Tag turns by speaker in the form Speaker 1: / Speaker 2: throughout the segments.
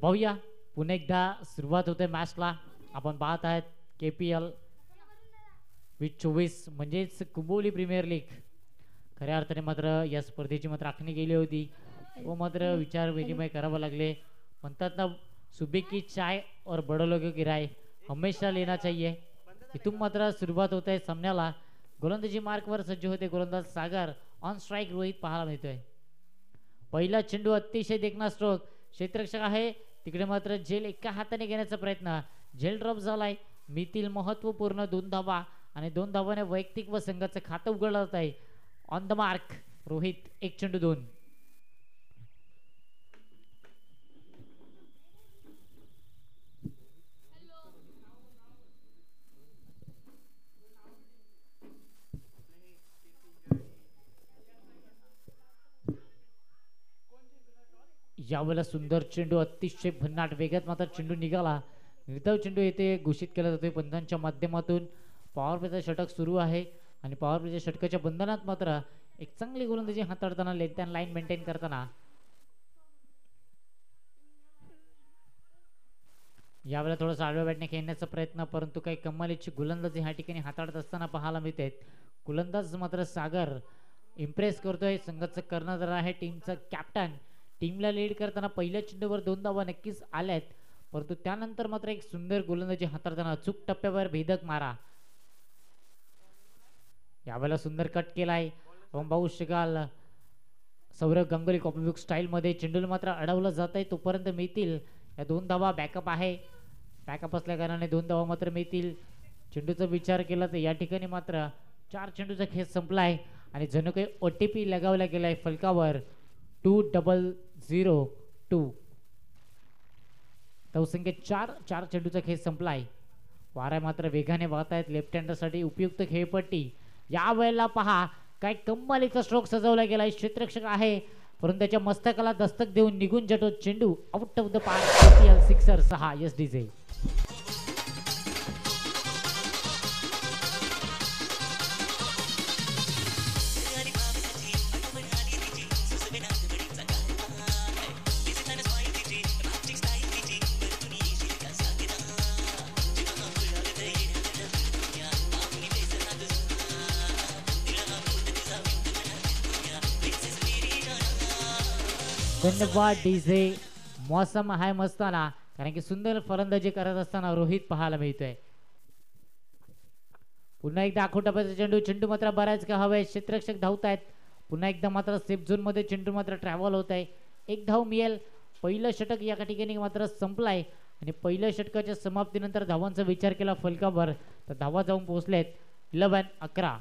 Speaker 1: पाहूया पुन्हा एकदा सुरुवात होते मॅचला. आपण पाहत आहेत KPL 2024 म्हणजेच कुंभोली प्रीमियर लीग. खऱ्या अर्थाने मात्र या स्पर्धेची मात्र आखणी केली होती व मात्र विचार विनिमय करावा लागले. म्हणतात ना सुबह की चाय और बड़े लोगों की राय हमेशा लेना चाहिए. इथून मात्र सुरुवात होत आहे सामन्याला. गोलंदाजी मार्कवर सज्ज होते गोलंदाज सागर. ऑन स्ट्राइक रोहित पाहायला मिळतोय. पहिला चेंडू अतिशय देखणा स्ट्रोक. क्षेत्ररक्षक आहे तिकडे मात्र झेल एका हाताने घेण्याचा प्रयत्न. झेल ड्रॉप झालाय. मितील महत्वपूर्ण 2 धावा आणि 2 धावाने वैयक्तिक व संघाचं खातं उघडलं जात आहे. ऑन द मार्क रोहित 1 चेंडू 2. यावेळेला सुंदर चेंडू अतिशय भन्नाट वेगात मात्र चेंडू निघाला. निर्धाव चेंडू येथे घोषित केला जातोय पंचांच्या माध्यमातून. पॉवर प्लेचा षटक सुरू आहे आणि पॉवर प्लेच्या षटकाच्या बंधनात मात्र एक चांगली गोलंदाजी हाताळताना लेंथ अँड लाईन मेंटेन करताना यावेळेला थोडंसं आडव्या बॅटने खेळण्याचा प्रयत्न परंतु काही कमालीची गोलंदाजी ह्या ठिकाणी हाताळत असताना पाहायला मिळते. गोलंदाज मात्र सागर इम्प्रेस करतोय. संघाचं कर्णधार आहे टीमचा कॅप्टन. टीमला लीड करताना पहिल्या चेंडूवर 2 धावा नक्कीच आल्यात परंतु त्यानंतर मात्र एक सुंदर गोलंदाजी हाताळताना अचूक टप्प्यावर भेदक मारा. यावेळेला सुंदर कट केलाय. पाहू शकाल सौरभ गांगुली कॉपीबुक स्टाईल मध्ये चेंडूला मात्र अडवलं जात आहे तोपर्यंत मिळतील या 2 धावा. बॅकअप आहे. बॅकअप असल्या कारणाने 2 धावा मात्र मिळतील. चेंडूचा विचार केला तर या ठिकाणी मात्र 4 चेंडूचा खेळ संपलाय आणि जणू काही OTP लगावला गेलाय फलकावर 2002. धावसंख्या 4 चेंडूचा खेळ संपलाय. वारा मात्र वेगाने वाहत आहेत. लेफ्ट हँडरसाठी उपयुक्त खेळपट्टी. या वेळेला पहा काय कमालीचा स्ट्रोक सजवला गेलाय. क्षेत्ररक्षक आहे परंतु त्याच्या मस्तकाला दस्तक देऊन निघून जातो चेंडू. Out of the park. KPL sixer 6 SDJ. धन्यवाद डीजे. मौसम आहे मस्ताना कारण की सुंदर फलंदाजी करत असताना रोहित पाहायला मिळतोय. पुन्हा एकदा आखोटापाचा चेंडू. चेंडू मात्र बऱ्याच का हवे. क्षेत्ररक्षक धावत आहेत. पुन्हा एकदा मात्र सेफ झोन मध्ये चेंडू मात्र ट्रॅव्हल होत आहे. 1 धाव मिळेल. पहिलं षटक या ठिकाणी मात्र संपलाय आणि पहिल्या षटकाच्या समाप्तीनंतर धावांचा विचार केला फलकावर तर धावा जाऊन पोहोचलेत 11-11.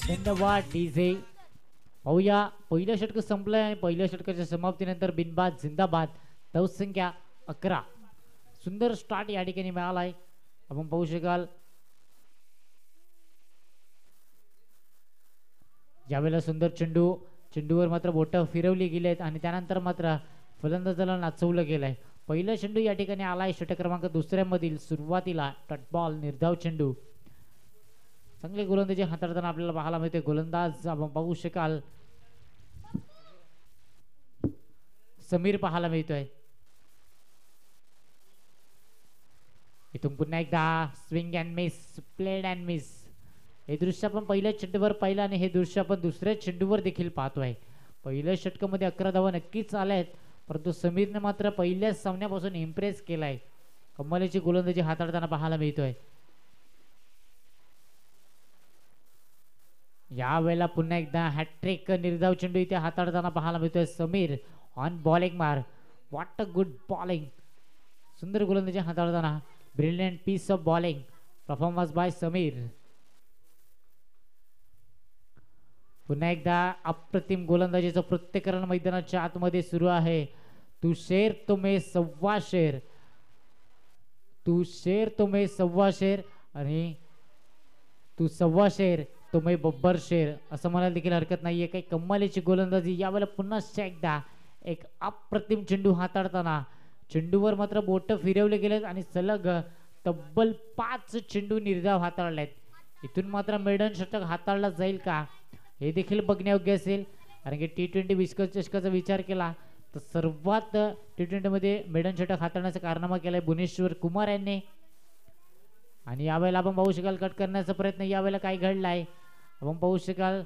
Speaker 1: धन्यवाद डीजे. पाहूया पहिलं षटक संपलंय आणि पहिल्या षटकाच्या समाप्तीनंतर बिनबाद जिंदाबाद. धावसंख्या 11. सुंदर स्टार्ट या ठिकाणी मिळालाय. आपण पाहू शकाल ज्यावेळेला सुंदर चेंडूवर मात्र बोटं फिरवली गेली आहेत आणि त्यानंतर मात्र फलंदाजाला नाचवलं गेलंय. पहिला चेंडू या ठिकाणी आलाय षटक क्रमांक 2 मधील सुरुवातीला. डॉट बॉल निर्धाव चेंडू. चांगली गोलंदाजी हाताळताना आपल्याला पाहायला मिळते. गोलंदाज आपण पाहू शकाल समीर पाहायला मिळतोय. इथून पुन्हा एकदा swing and miss. Played and miss. हे दृश्य आपण पहिल्या चेंडूवर पाहिलं आणि हे दृश्य आपण दुसऱ्या चेंडूवर देखील पाहतोय. पहिल्या षटकामध्ये 11 धावा नक्कीच आल्या आहेत परंतु समीरने मात्र पहिल्याच सामन्यापासून इम्प्रेस केलाय. कमालीची गोलंदाजी हाताळताना पाहायला मिळतोय. या वेळेला पुन्हा एकदा हॅट्रिक निर्धाव चेंडू इथे हाताळताना पाहायला मिळतोय समीर. ऑन बॉलिंग मार. What a good bowling. सुंदर गोलंदाजी हाताळताना brilliant piece of bowling performance by Sameer. पुन्हा एकदा अप्रतिम गोलंदाजीचं प्रत्येकरण मैदानाच्या आतमध्ये सुरू आहे. तू शेर तो मे सव्वा शेर, तू शेर तो मे सव्वा शेर आणि तू सव्वा शेर तो मे बब्बर शेर असं म्हणायला देखील हरकत नाहीये. काही कमालीची गोलंदाजी यावेळेला पुन्हा एकदा एक अप्रतिम चेंडू हाताळताना चेंडूवर मात्र बोट फिरवले गेलेत आणि सलग तब्बल 5 चेंडू निर्धाव हाताळलेत. इथून मात्र मेडन षटक हाताळला जाईल का हे देखील बघण्यायोग्य असेल. कारण की T20 विश्वचषकाचा विचार केला तर सर्वात T20 मध्ये मेडन षटक हाताळण्याचा कारनामा केलाय भुवनेश्वर कुमार यांनी. आणि यावेळेला आपण पाहू शकाल कट करण्याचा प्रयत्न यावेळेला काय घडलाय आपण पाहू शकाल.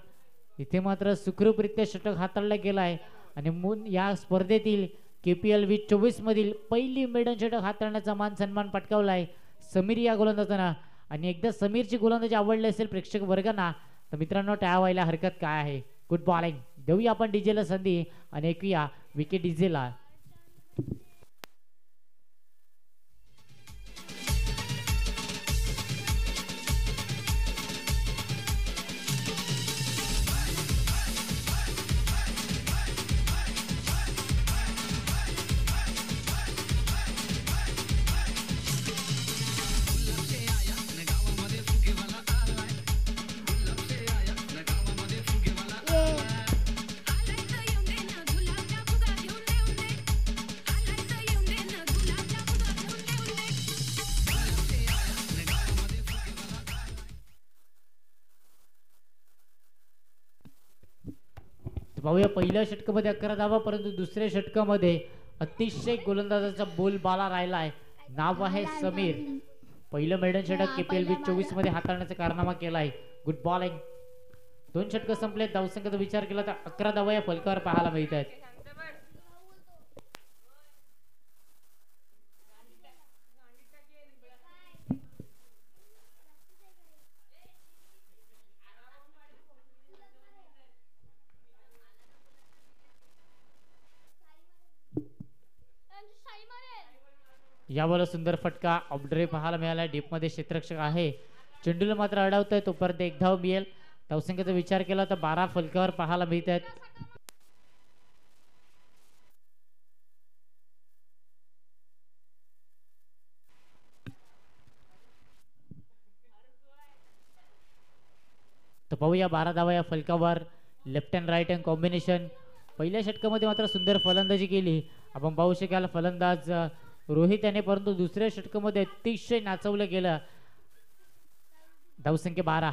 Speaker 1: इथे मात्र सुखरूपरित्या षटक हाताळला गेलाय आणि या स्पर्धेतील KPL 2024 मधील पहिली मेडन षटक हाताळण्याचा मान सन्मान पटकावलाय समीर या गोलंदाजांना. आणि एकदा समीरची गोलंदाजी आवडली असेल प्रेक्षक वर्गांना तर मित्रांनो टाळ्या व्हायला हरकत काय आहे. गुड बॉलिंग देऊया आपण डीजेला संधी आणि ऐकूया विकेट डीजेला. पाहूया पहिल्या षटकामध्ये 11 धावा परंतु दुसऱ्या षटकामध्ये अतिशय गोलंदाजाचा बोलबाला राहिला आहे. नाव आहे समीर. पहिलं मेडन षटक KPL 2024 मध्ये हाताळण्याचा कारनामा केला आहे. Good bowling. 2 षटक संपले. धावसंख्येचा विचार केला तर 11 धावा या फलकावर पाहायला मिळत आहेत. यावेळेला सुंदर फटका ऑफड्रे पाहायला मिळाला. डीप मध्ये क्षेत्ररक्षक आहे. चेंडूला मात्र अडवतोय तोपर्यंत 1 धाव मिळेल. धावसंख्येचा विचार केला तर 12 फलकावर पाहायला मिळत आहेत. तर पाहूया 12 धावा या फलकावर. Left and right hand combination. पहिल्या षटकामध्ये मात्र सुंदर फलंदाजी केली आपण पाहू शकाल फलंदाज रोहित याने. परंतु दुसऱ्या षटकामध्ये अतिशय नाचवलं गेलं. धावसंख्या 12.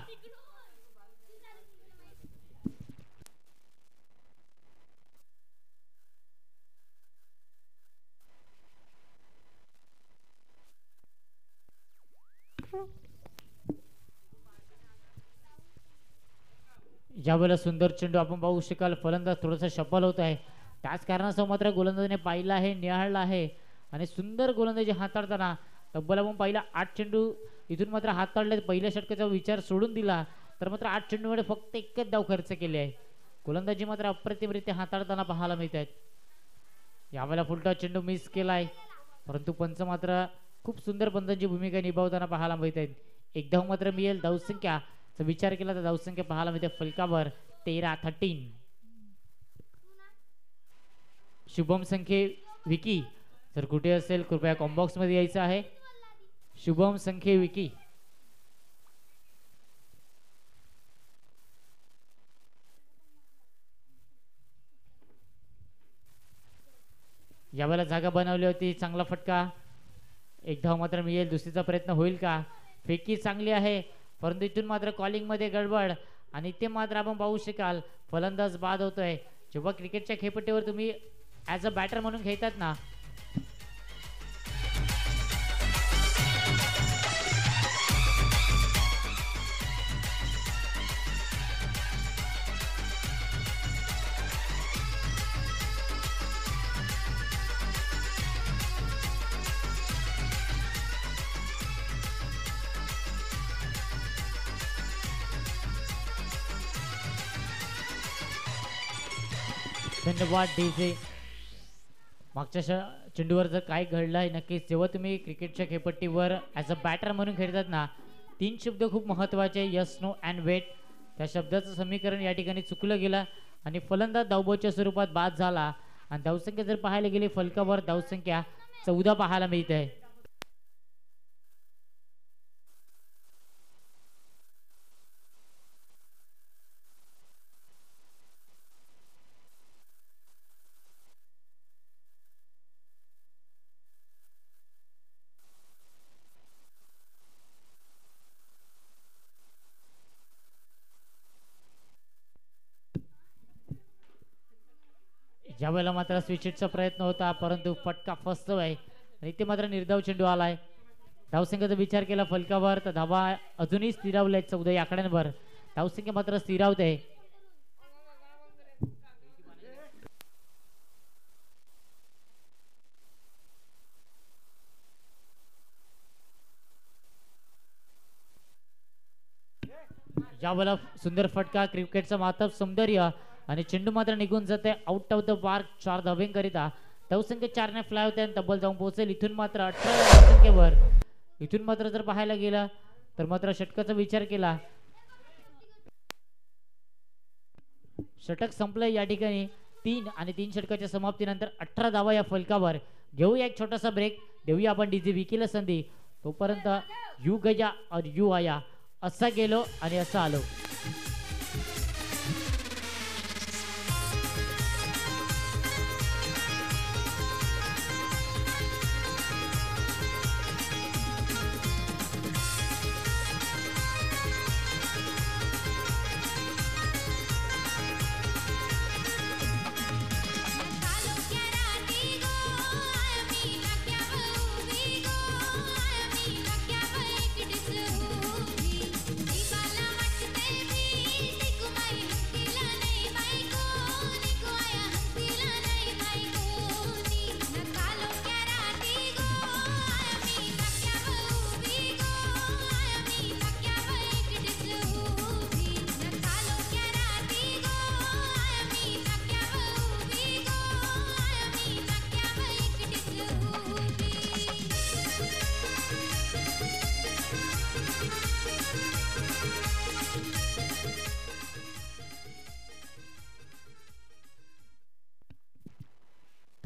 Speaker 1: यावेळेला सुंदर चेंडू आपण पाहू शकाल. फलंदाज थोडासा सफल होत आहे. त्याच कारणास्तव मात्र गोलंदाजाने पाहिला आहे निहाळला आहे आणि सुंदर गोलंदाजी हाताळताना तब्बल आपण पाहिला 8 चेंडू इथून मात्र हाताळले. पहिल्या षटकाचा विचार सोडून दिला तर मात्र 8 चेंडूमध्ये फक्त 1च धाव खर्च केली आहे. गोलंदाजी मात्र अप्रतिमरित्या हाताळताना पाहायला मिळत आहेत. यावेळेला फुलटॉस चेंडू मिस केलाय परंतु पंच मात्र खूप सुंदर पंचांची भूमिका निभावताना पाहायला मिळत आहेत. 1 धाव मात्र मिळेल. धावसंख्याचा विचार केला तर धावसंख्या पाहायला मिळते फलकावर 13 शुभम संख्ये विकी जर कुठे असेल कृपया कॉम्बॉक्स मध्ये यायचं आहे. शुभम संख्ये विकी. यावेळेला जागा बनवली होती. चांगला फटका. 1 धाव मात्र मिळेल. दुसरीचा प्रयत्न होईल का. फेकी चांगली आहे परंतु इथून मात्र कॉलिंग मध्ये गडबड आणि ते मात्र आपण पाहू शकाल फलंदाज बाद होतोय. जेव्हा क्रिकेटच्या खेळपट्टीवर तुम्ही ॲज अ बॅटर म्हणून खेळतात ना धन्यवाद डीजे. मागच्या चेंडूवर जर काय घडलं आहे नक्कीच जेव्हा तुम्ही क्रिकेटच्या खेळपट्टीवर ॲज अ बॅटर म्हणून खेळतात ना 3 शब्द खूप महत्त्वाचे. Yes no and wait. त्या शब्दाचं समीकरण या ठिकाणी चुकलं गेलं आणि फलंदाज धावबाच्या स्वरूपात बाद झाला आणि धावसंख्या जर पाहायला गेली फलकावर धावसंख्या 14 पाहायला मिळते आहे. यावेळेला मात्र स्विचिटचा प्रयत्न होता परंतु फटका फसतोय आणि इथे मात्र निर्धाव चेंडू आलाय. धावसंख्येचा विचार केला फलकावर तर धावा अजूनही स्थिरावल्या 14 आकड्यांवर. धावसंख्या मात्र स्थिरावते. यावेळेला सुंदर फटका क्रिकेटचा मातब सौंदर्य आणि चेंडू मात्र निघून जाते आउट ऑफ द पार्क 4 धावेंकरिता. धावसंख्या 4 ने फ्लाय होते आणि तब्बल जाऊन पोहोचेल इथून मात्र 18 धावसंख्येवर. इथून मात्र जर पाहायला गेला तर मात्र षटकाचा विचार केला षटक संपलं या ठिकाणी 3 आणि 3 षटकाच्या समाप्तीनंतर 18 धावा या फलकावर. घेऊया एक छोटासा ब्रेक देऊया आपण डीजे विकीला संधी. तोपर्यंत यू गया और यू आया असा गेलो आणि असा आलो.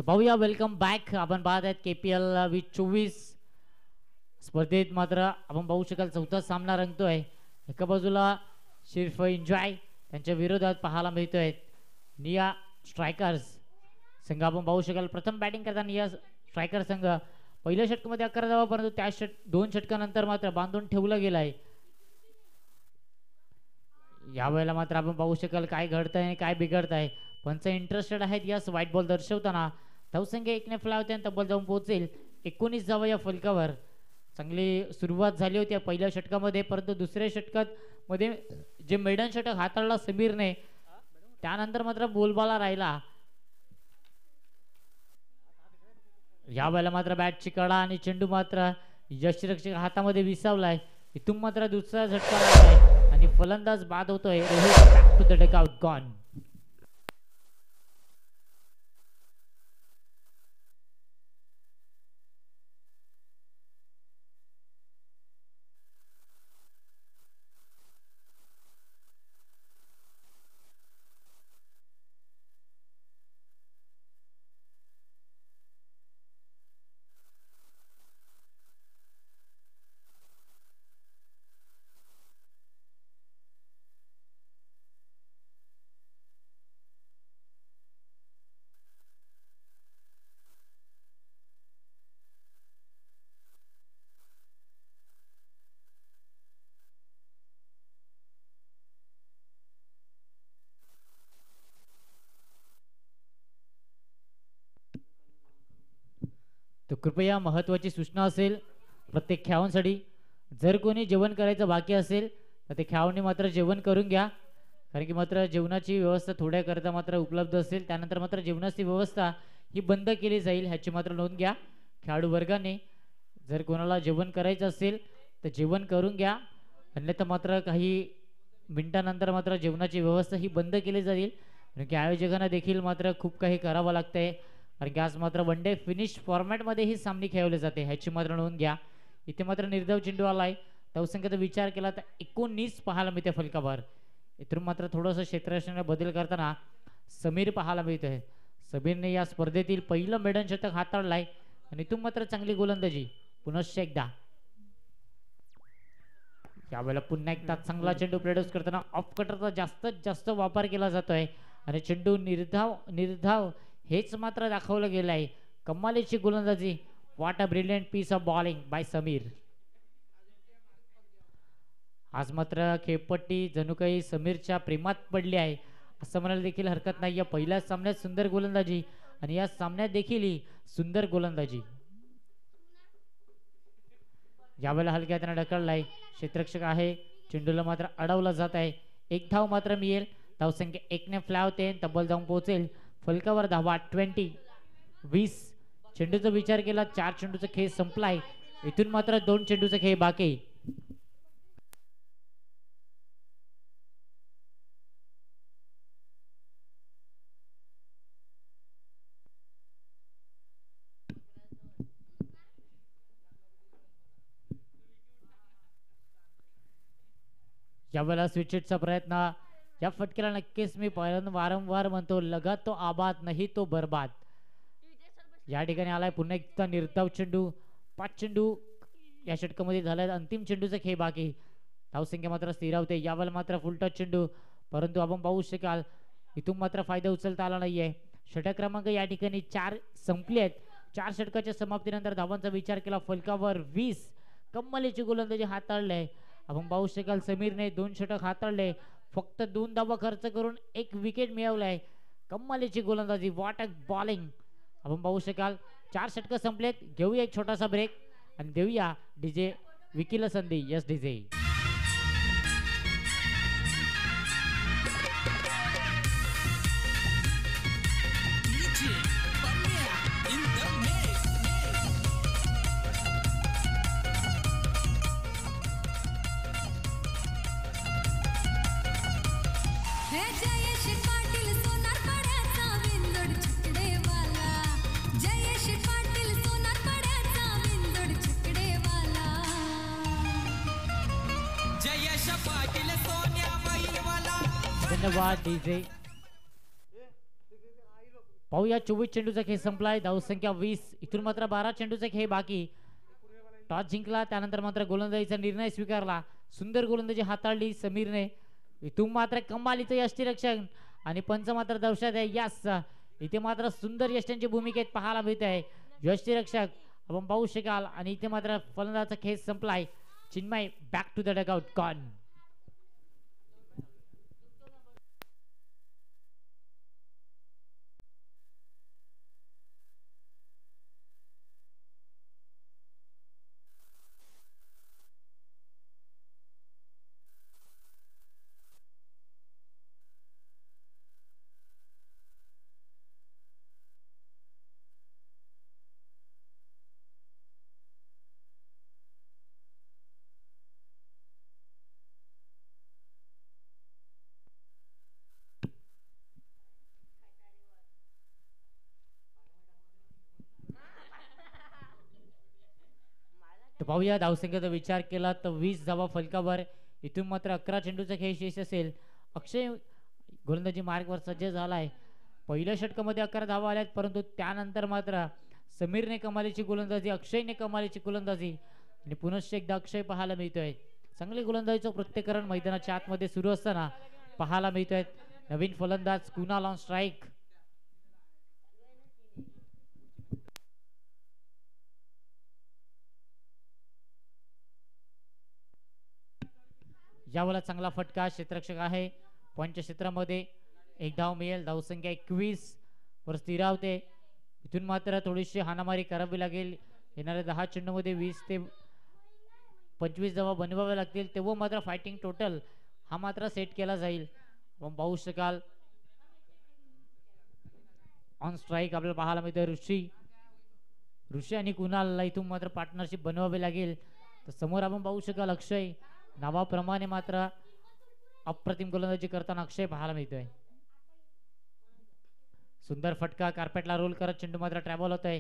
Speaker 1: पाहूया वेलकम बॅक. आपण पाहत आहेत KPL 2024 स्पर्धेत मात्र आपण पाहू शकाल चौथा सामना रंगतोय. एका बाजूला सिर्फ एन्जॉय त्यांच्या विरोधात पाहायला मिळतोय निया स्ट्रायकर्स संघ. आपण पाहू शकाल प्रथम बॅटिंग करताना निया स्ट्रायकर संघ पहिल्या षटकामध्ये 11 धावा परंतु त्या 2 षटकानंतर मात्र बांधून ठेवलं गेलं आहे. यावेळेला मात्र आपण पाहू शकाल काय घडतंय आणि काय बिघडतंय. पंच इंटरेस्टेड आहेत यास व्हाईट बॉल दर्शवताना. धावसंख्या 1 ने फ्लाय होते आणि तब्बल जाऊन पोहोचेल 19 धावा या फलकावर. चांगली सुरुवात झाली होती पहिल्या षटकामध्ये परंतु दुसऱ्या षटकात मध्ये जे मेडन षटक हाताळला समीरने त्यानंतर मात्र बोलबाला राहिला. यावेळेला मात्र बॅटची कडा आणि चेंडू मात्र यष्टिरक्षक हातामध्ये विसावलाय. इथून मात्र दुसरा झटका लागलाय आणि फलंदाज बाद होतोय. Rohit back to the dugout gone. तो कृपया महत्त्वाची सूचना असेल प्रत्येक खेळाडूंसाठी. जर कोणी जेवण करायचं बाकी असेल तर ते खेळाडूंनी मात्र जेवण करून घ्या. कारण की मात्र जेवणाची व्यवस्था थोड्या करता मात्र उपलब्ध असेल. त्यानंतर मात्र जेवणाची व्यवस्था ही बंद केली जाईल ह्याची मात्र नोंद घ्या. खेळाडू वर्गाने जर कोणाला जेवण करायचं असेल तर जेवण करून घ्या. अन्यथा मात्र काही मिनिटानंतर मात्र जेवणाची व्यवस्था ही बंद केली जाईल. कारण की आयोजकांना देखील मात्र खूप काही करावं लागतंय. कारण की आज मात्र वन डे फिनिश फॉर्मॅटमध्ये ही सामने खेळवले जाते ह्याची मात्र नोंद घ्या. इथे मात्र निर्धाव चेंडू आलाय. धावसंख्येचा विचार केला तर 19 पाहायला मिळते फलकावर. इथून मात्र थोडंसं क्षेत्ररक्षणात बदल करताना समीर पाहायला मिळतोय. समीरने या स्पर्धेतील पहिलं मेडन शतक हाताळलंय आणि इथून मात्र चांगली गोलंदाजी पुनश्च एकदा. यावेळेला पुन्हा एकदा चांगला चेंडू प्रोड्यूस करताना ऑफ कटरचा जास्तीत जास्त वापर केला जातोय आणि चेंडू निर्धाव निर्धाव हेच मात्र दाखवलं गेलं आहे. कमालीची गोलंदाजी. What a brilliant piece of bowling by Sameer. आज मात्र खेळपट्टी जणू काही समीरच्या प्रेमात पडली आहे असं म्हणायला देखील हरकत नाही. या पहिल्याच सामन्यात सुंदर गोलंदाजी आणि या सामन्यात देखील ही सुंदर गोलंदाजी. यावेळेला हलक्या त्यानं ढकललाय. क्षेत्ररक्षक आहे. चेंडूला मात्र अडवला जात आहे. एक धाव मात्र मिळेल. धावसंख्या 1ने फ्लाय होते. तब्बल जाऊन पोहोचेल फलकावर धावा 20. चेंडूचा विचार केला 4 चेंडूचा खेळ संपलाय. इथून मात्र 2 चेंडूचा खेळ बाकी. यावेळेला स्विचचा प्रयत्न. या फटक्याला नक्कीच मी वारंवार म्हणतो लगा तो आबाद नाही तो बर्बाद. या ठिकाणी आलाय पुन्हा एकदा निर्धाव चेंडू. 5 चेंडू या षटकामध्ये झालाय. अंतिम चेंडूचा खेळ बाकी. धावसंख्या मात्र स्थिरावते. यावेळेला मात्र फुलटॉस चेंडू परंतु आपण पाहू शकाल इथून मात्र फायदा उचलता आला नाहीये. षटक क्रमांक या ठिकाणी 4 संपले आहेत. 4 षटकाच्या समाप्तीनंतर धावांचा विचार केला फलकावर 20. कमालीची गोलंदाजी हाताळले. आपण पाहू शकाल समीरने 2 षटक हाताळले. फक्त 2 धावा खर्च करून 1 विकेट मिळवलाय. कमालीची गोलंदाजी. What a bowling. आपण पाहू शकाल 4 षटक संपलेत. घेऊया एक छोटासा ब्रेक आणि देऊया डीजे विकीला संधी. Yes DJ. धन्यवाद डीजे. पाहूया 24 चेंडूचा खेळ संपलाय. धावसंख्या 20. इथून मात्र 12 चेंडूचा खेळ बाकी. टॉस जिंकला त्यानंतर मात्र गोलंदाजीचा निर्णय स्वीकारला. सुंदर गोलंदाजी हाताळली समीरने. इथून मात्र कमालीचं यष्टीरक्षण आणि पंच मात्र दर्शक आहे. यास इथे मात्र सुंदर यष्ट्यांची भूमिकेत पाहायला मिळत आहे. यष्टीरक्षक आपण पाहू शकाल आणि इथे मात्र फलंदाजाचा खेळ संपलाय. Chinmay back to the dugout gone. तर पाहूया धावसंख्येचा विचार केला तर 20 धावा फलकावर. इथून मात्र 11 चेंडूचा खेळ शेष असेल. अक्षय गोलंदाजी मार्गवर सज्ज झालाय. पहिल्या षटकामध्ये 11 धावा आल्यात परंतु त्यानंतर मात्र समीरने कमालीची गोलंदाजी. अक्षयने कमालीची गोलंदाजी आणि पुनश्च एकदा अक्षय पाहायला मिळतोय. चांगली गोलंदाजीचं प्रत्येकरण मैदानाच्या आतमध्ये सुरू असताना पाहायला मिळतोय. नवीन फलंदाज कुणाल ऑन स्ट्राईक. यावेळेला चांगला फटका. क्षेत्ररक्षक आहे. पॉईंटच्या क्षेत्रामध्ये 1 धाव मिळेल. धावसंख्या 21 वर स्थिरावते. इथून मात्र थोडीशी हाणामारी करावी लागेल. येणाऱ्या 10 चेंडूमध्ये 20 ते 25 धावा बनवाव्या लागतील. तेव्हा मात्र फायटिंग टोटल हा मात्र सेट केला जाईल. आपण पाहू शकाल ऑन स्ट्राईक आपल्याला पाहायला मिळतं ऋषी आणि कुणालला इथून मात्र पार्टनरशिप बनवावी लागेल. तर समोर आपण पाहू शकाल अक्षय. नावाप्रमाणे मात्र अप्रतिम गोलंदाजी करताना अक्षय पाहायला मिळतोय. सुंदर फटका. कार्पेटला रोल करत चेंडू मात्र ट्रॅव्हल होत आहे.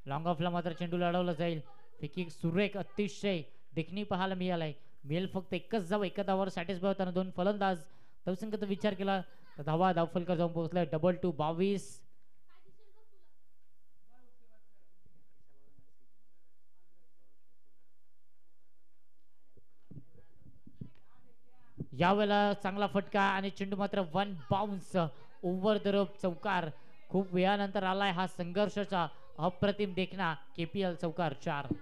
Speaker 1: लॉंग ऑफला मात्र चेंडूला अडवलं जाईल. फेकी सुरेख अतिशय देखणी पाहायला मिळालाय. मिळेल फक्त एकच धाव. एका धावावर सॅटिस्फाय होताना 2 फलंदाज धावसंख्येचा विचार केला तर धावा धावफलकावर जाऊन पोहोचलाय डबल टू 22. यावेळेला चांगला फटका आणि चेंडू मात्र one bounce over the rope चौकार. खूप वेळानंतर आलाय हा संघर्षाचा अप्रतिम देखना. KPL चौकार 4.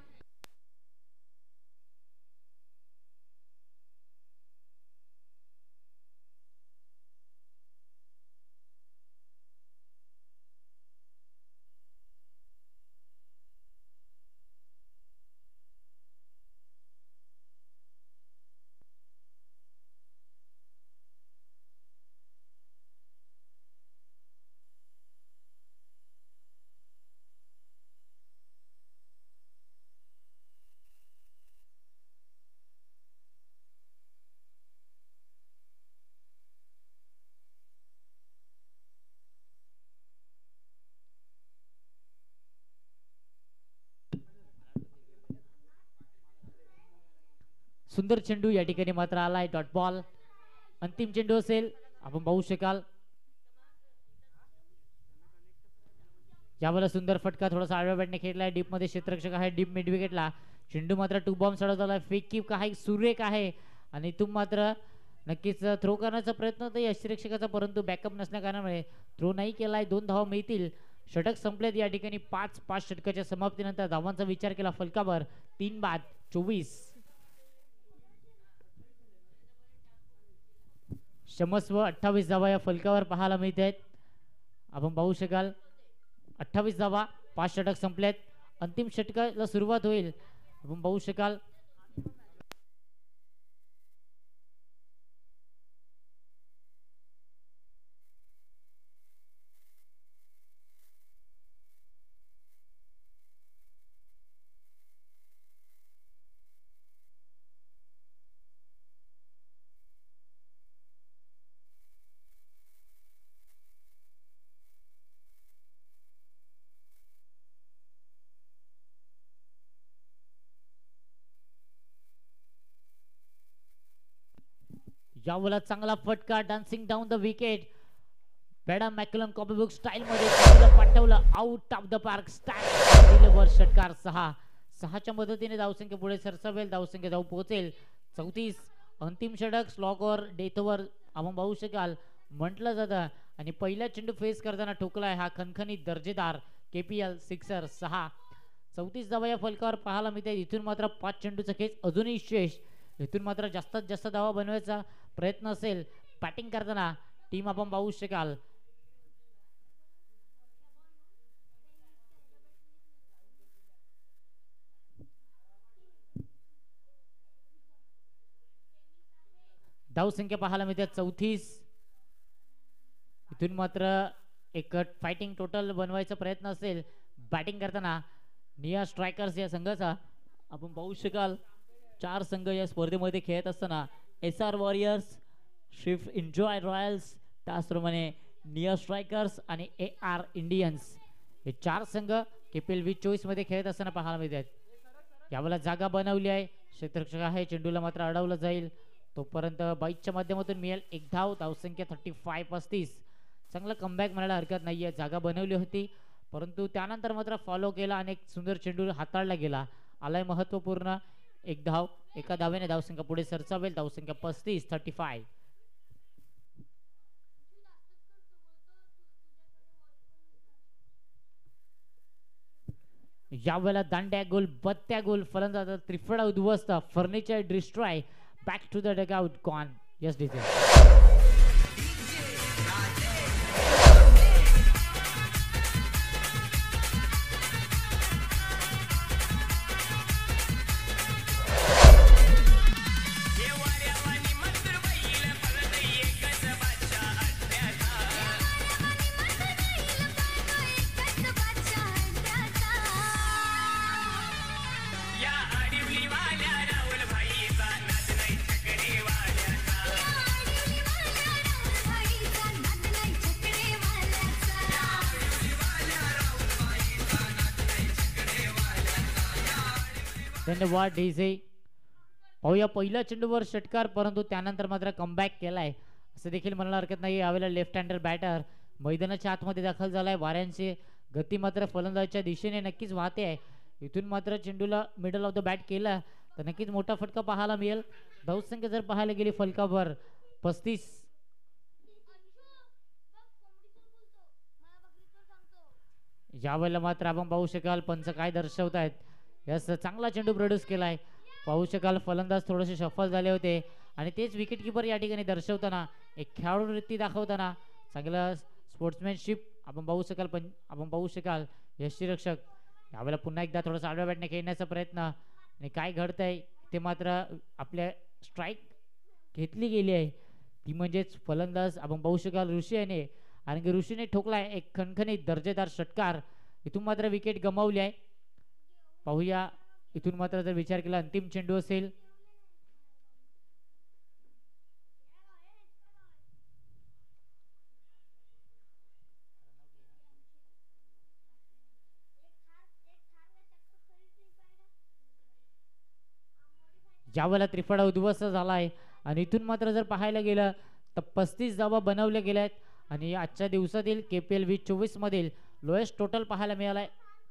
Speaker 1: सुंदर चेंडू या ठिकाणी मात्र आलाय डॉट बॉल. अंतिम चेंडू असेल आपण पाहू शकाल. यावेळेला सुंदर फटका थोडासा आडव्या बॅटने खेळलाय. डीप मध्ये क्षेत्ररक्षक आहे डीप मिड विकेटला. चेंडू मात्र टू बॉम्ब चढवला. फेक किक आहे सुरेख आहे आणि इथून मात्र नक्कीच थ्रो करण्याचा प्रयत्न होता यष्टिरक्षकाचा परंतु बॅकअप नसल्या कारणामुळे थ्रो नाही केलाय. 2 धावा मिळतील. षटक संपलेत या ठिकाणी. 5 षटकाच्या समाप्तीनंतर धावांचा विचार केला फलकावर 3 बाद 24. क्षमस्व 28 धावा या फलकावर पाहायला मिळत आहेत. आपण पाहू शकाल 28 धावा. 5 षटक संपलेत. अंतिम षटकाला सुरुवात होईल. आपण पाहू शकाल यावेळेला चांगला फटका डान्सिंग डाऊन द विकेट. बॅडम मॅक्युलम कॉपीबुक स्टाईल मध्ये पाठवलं आउट ऑफ द पार्क. स्टॅक षटकार 6च्या मदतीने धावसंख्या पुढे सरसावेल. धावसंख्या जाऊ पोहोचेल 34. अंतिम षटक स्लॉगवर डेथवर आपण पाहू शकाल म्हटलं जातं आणि पहिला चेंडू फेस करताना ठोकलाय हा खणखणीत दर्जेदार KPL सिक्सर 6. 34 धावा या फलकावर पाहायला मिळते. इथून मात्र 5 चेंडूचा खेच अजूनही शेष. इथून मात्र जास्तीत जास्त धावा बनवायचा प्रयत्न असेल बॅटिंग करताना टीम आपण पाहू शकाल. धावसंख्या पाहायला मिळते 34. इथून मात्र एक फायटिंग टोटल बनवायचा प्रयत्न असेल बॅटिंग करताना निया स्ट्रायकर्स या संघाचा. आपण पाहू शकाल 4 संघ या स्पर्धेमध्ये खेळत असताना SR warriors, Swift enjoy Royals, त्याचप्रमाणे निया स्ट्रायकर्स आणि AR इंडियन्स हे 4 संघ KPL 2024 मध्ये खेळत असताना पाहायला मिळतात. यावेळेला जागा बनवली आहे. क्षेत्ररक्षक आहे. चेंडूला मात्र अडवलं जाईल. तोपर्यंत 22च्या माध्यमातून मिळेल 1 धाव. धावसंख्या 35-35. चांगलं कमबॅक म्हणायला हरकत नाहीये. जागा बनवली होती परंतु त्यानंतर मात्र फॉलो केला आणि एक सुंदर चेंडू हाताळला गेला. आलाय महत्वपूर्ण 1 धाव. एका धावेने धावसंख्या पुढे सरसावेल. धावसंख्या 35-35. यावेळेला दांड्या गोल बत्त्या गोल फलंदाज त्रिफळा उद्ध्वस्त. Furniture destroy. Back to the dugout gone. Yes DJ. धन्यवाद डीजे. पाहूया पहिल्या चेंडूवर षटकार परंतु त्यानंतर मात्र कमबॅक केलाय असं देखील म्हणायला हरकत नाही. यावेळेला लेफ्ट हँडर बॅटर मैदानाच्या आतमध्ये दाखल झालाय. वाऱ्यांची गती मात्र फलंदाजच्या दिशेने नक्कीच वाहते आहे. इथून मात्र चेंडूला मिडल ऑफ द बॅट केला तर नक्कीच मोठा फटका पाहायला मिळेल. धावसंख्या जर पाहायला गेली फलकाभर 35. यावेळेला मात्र आपण पाहू शकाल पंच काय दर्शवतायत. यस, चांगला चेंडू प्रोड्यूस केलाय. पाहू शकाल फलंदाज थोडेसे सफल झाले होते आणि तेच विकेट किपर या ठिकाणी दर्शवताना एक खेळाडू वृत्ती दाखवताना चांगलं स्पोर्ट्समॅनशिप आपण पाहू शकाल यष्टीरक्षक यावेळेला पुन्हा एकदा थोडासा आडव्या बॅटने खेळण्याचा प्रयत्न आणि काय घडतंय ते मात्र आपल्या स्ट्राईक घेतली गेली आहे ती म्हणजेच फलंदाज आपण पाहू शकाल ऋषी याने आणि की ऋषीने ठोकलाय एक खणखणीत दर्जेदार षटकार. इथून मात्र विकेट गमावली आहे. पाहूया इथून मात्र जर विचार केला अंतिम चेंडू असेल. ज्यावेळेला त्रिफळा उद्ध्वस्त झालाय आणि इथून मात्र जर पाहायला गेलं तर 35 धावा बनवल्या गेल्या आहेत आणि आजच्या दिवसातील KPL 2024 मधील लोएस्ट टोटल पाहायला मिळालाय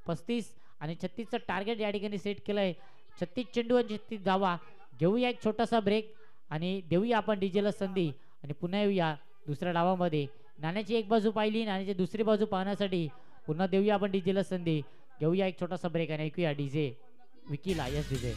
Speaker 1: 35 आणि 36चं टार्गेट या ठिकाणी सेट केलंय. 36 चेंडू आणि 36 धावा. घेऊया एक छोटासा ब्रेक आणि देऊया आपण डीजेला संधी आणि पुन्हा येऊया दुसऱ्या डावामध्ये. नाण्याची एक बाजू पाहिली, नाण्याची दुसरी बाजू पाहण्यासाठी पुन्हा देऊया आपण डीजेला संधी. घेऊया एक छोटासा ब्रेक आणि ऐकूया डीजे विकीला. Yes DJ.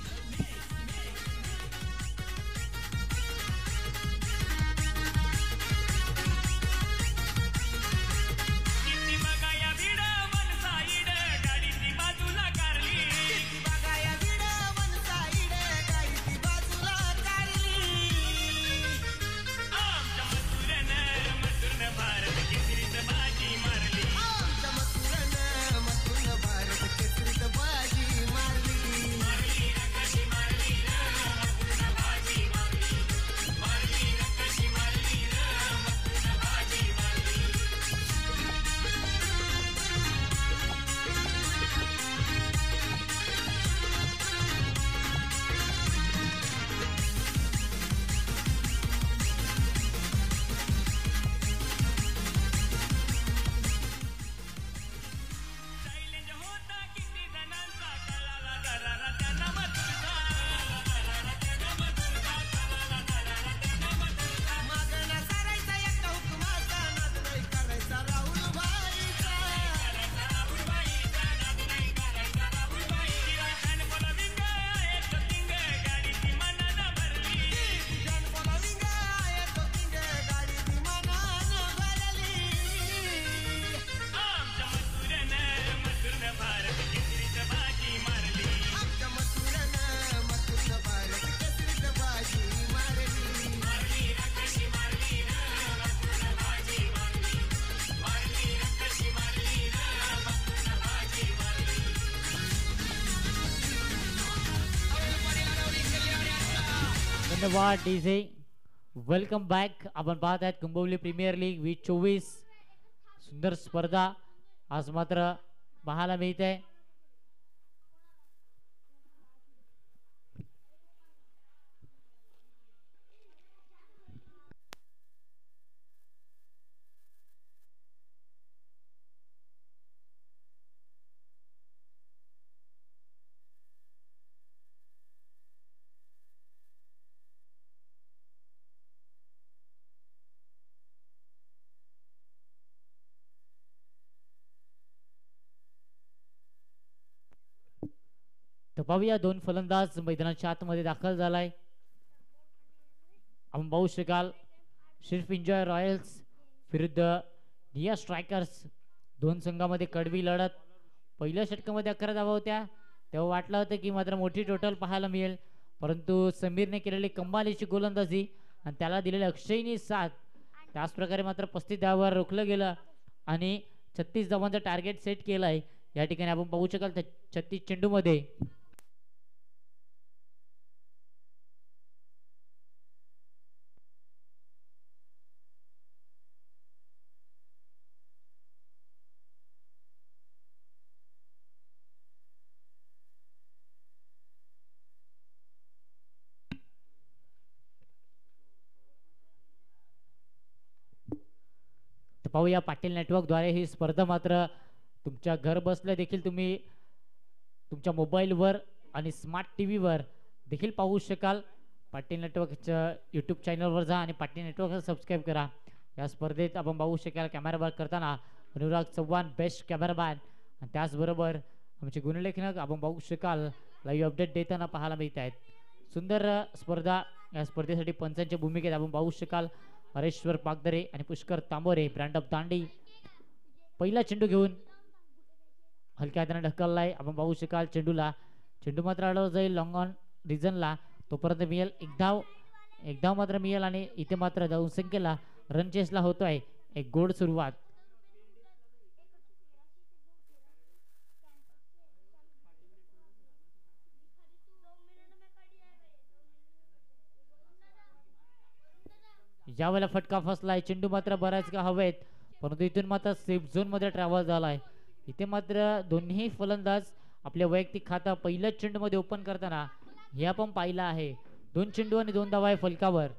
Speaker 1: धन्यवाद डीजे. Welcome back. आपण पाहत आहेत कुंभवली प्रीमियर लीग 2024 सुंदर स्पर्धा आज मात्र पाहायला मिळते. तर पाहूया दोन फलंदाज मैदानाच्या आतमध्ये दाखल झालाय. आपण पाहू शकाल शिर्फ एन्जॉय रॉयल्स विरुद्ध निया स्ट्रायकर्स. दोन संघामध्ये कडवी लढत. पहिल्या षटकामध्ये 11 धावा होत्या तेव्हा वाटलं होतं की मात्र मोठी टोटल पाहायला मिळेल परंतु समीरने केलेली कमालीची गोलंदाजी आणि त्याला दिलेले अक्षयनी साथ त्याच प्रकारे मात्र 35 धावावर रोखलं गेलं आणि 36 धावांचा टार्गेट सेट केलाय. या ठिकाणी आपण पाहू शकाल 36 चेंडू मध्ये पाहूया पाटील नेटवर्कद्वारे ही स्पर्धा मात्र तुमच्या घर बसल्या देखील तुम्ही तुमच्या मोबाईलवर आणि स्मार्ट टी व्हीवर देखील पाहू शकाल. पाटील नेटवर्कच्या यूट्यूब चॅनलवर जा आणि पाटील नेटवर्कला सबस्क्राईब करा. या स्पर्धेत आपण पाहू शकाल कॅमेराबाग करताना अनुराग चव्हाण बेस्ट कॅमेरामॅन आणि त्याचबरोबर आमचे गुणलेखक आपण पाहू शकाल लाईव्ह अपडेट देताना पाहायला मिळत आहेत. सुंदर स्पर्धा. या स्पर्धेसाठी पंचांच्या भूमिकेत आपण पाहू शकाल हरेश्वर पागदरे आणि पुष्कर तांबोरे ब्रँड ऑफ दांडी. पहिला चेंडू घेऊन हलक्या हाताने ढकललाय. आपण पाहू शकाल चेंडू मात्र अडवला जाईल लॉंग ऑन रिजनला. तोपर्यंत मिळेल एक धाव मात्र मिळेल आणि इथे मात्र धावसंख्येला रन चेसला होतोय एक गोड सुरुवात. यावेळेला फटका फसलाय. चेंडू मात्र बऱ्याच का हवेत परंतु इथून मात्र सेफ झोन मध्ये ट्रॅव्हल झालाय. इथे मात्र दोन्ही फलंदाज आपल्या वैयक्तिक खाता पहिल्याच चेंडू मध्ये ओपन करताना हे आपण पाहिलं आहे. 2 चेंडू आणि 2 धावा आहे फलकावर.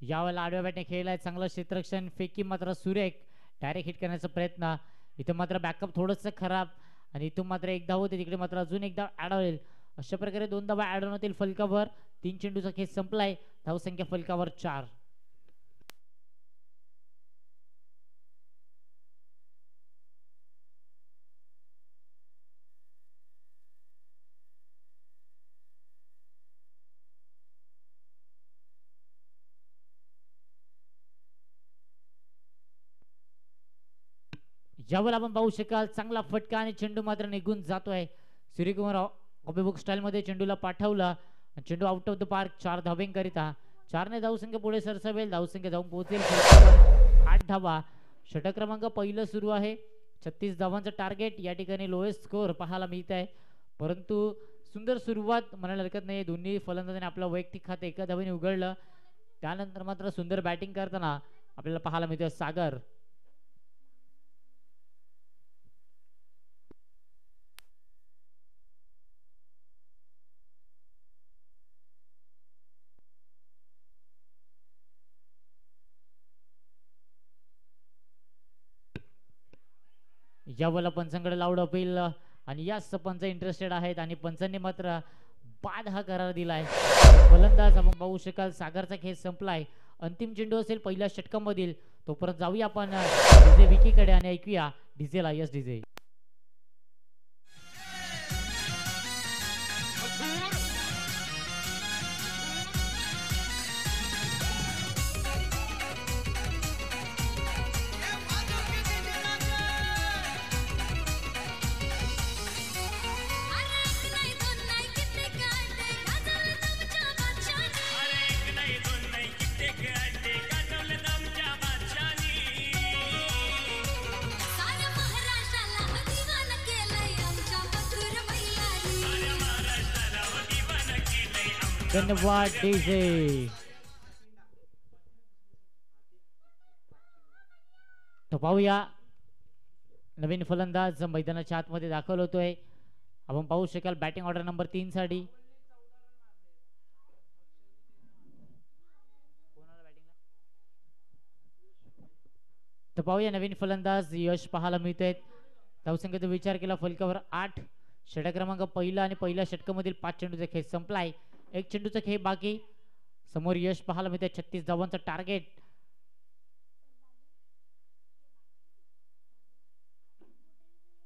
Speaker 1: यावेळेला आडव्या बॅटने खेळलाय. चांगलं क्षेत्ररक्षण. फेकी मात्र सुरेख. डायरेक्ट हिट करण्याचा प्रयत्न. इथं मात्र बॅकअप थोडंसं खराब आणि इथून मात्र एक धाव होते. तिकडे मात्र अजून एक धाव ऍड होईल. अशा प्रकारे 2 धावा ऍड होतील फलकावर. 3 चेंडूचा खेळ संपलाय. धावसंख्या फलकावर 4. यावर आपण पाहू शकाल चांगला फटका आणि चेंडू मात्र निघून जातोय. सूर्यकुमार कॉपीबुक स्टाईल मध्ये चेंडूला पाठवला. चेंडू आउट ऑफ द पार्क. 4 धावेंकरिता 4 ने धावसंख्या पुढे सरसावेल. धावसंख्या जाऊन पोहोचेल 8 धावा. षटक क्रमांक पहिलं सुरू आहे. 36 धावांचं टार्गेट. या ठिकाणी लोएस्ट स्कोर पाहायला मिळत आहे परंतु सुंदर सुरुवात म्हणायला हरकत नाही. दोन्ही फलंदाजांनी आपलं वैयक्तिक खाते एका धावेने उघडलं. त्यानंतर मात्र सुंदर बॅटिंग करताना आपल्याला पाहायला मिळतं सागर. यावेळेला पंचांकडे लाऊड अपील आणि याच पंच इंटरेस्टेड आहेत आणि पंचांनी मात्र बाद हा करार दिलाय. फलंदाज आपण पाहू शकाल सागरचा खेळ संपलाय. अंतिम चेंडू असेल पहिल्या षटकामधील. तोपर्यंत जाऊया आपण डीजे विकीकडे आणि ऐकूया डीजेला. Yes DJ. धन्यवाद डीजे. तो पाहूया नवीन फलंदाज मैदानाच्या आतमध्ये दाखल होतोय. आपण पाहू शकाल बॅटिंग ऑर्डर नंबर 3 साठी तर पाहूया नवीन फलंदाज यश पाहायला मिळतोय. धावसंख्येचा विचार केला फलकावर 8. षटक क्रमांक पहिला आणि पहिल्या षटकामधील 5 चेंडूचा खेळ संपलाय. 1 चेंडूचा खेळ बाकी. समोर यश पाहायला मिळतंय 36 धावांचं टार्गेट.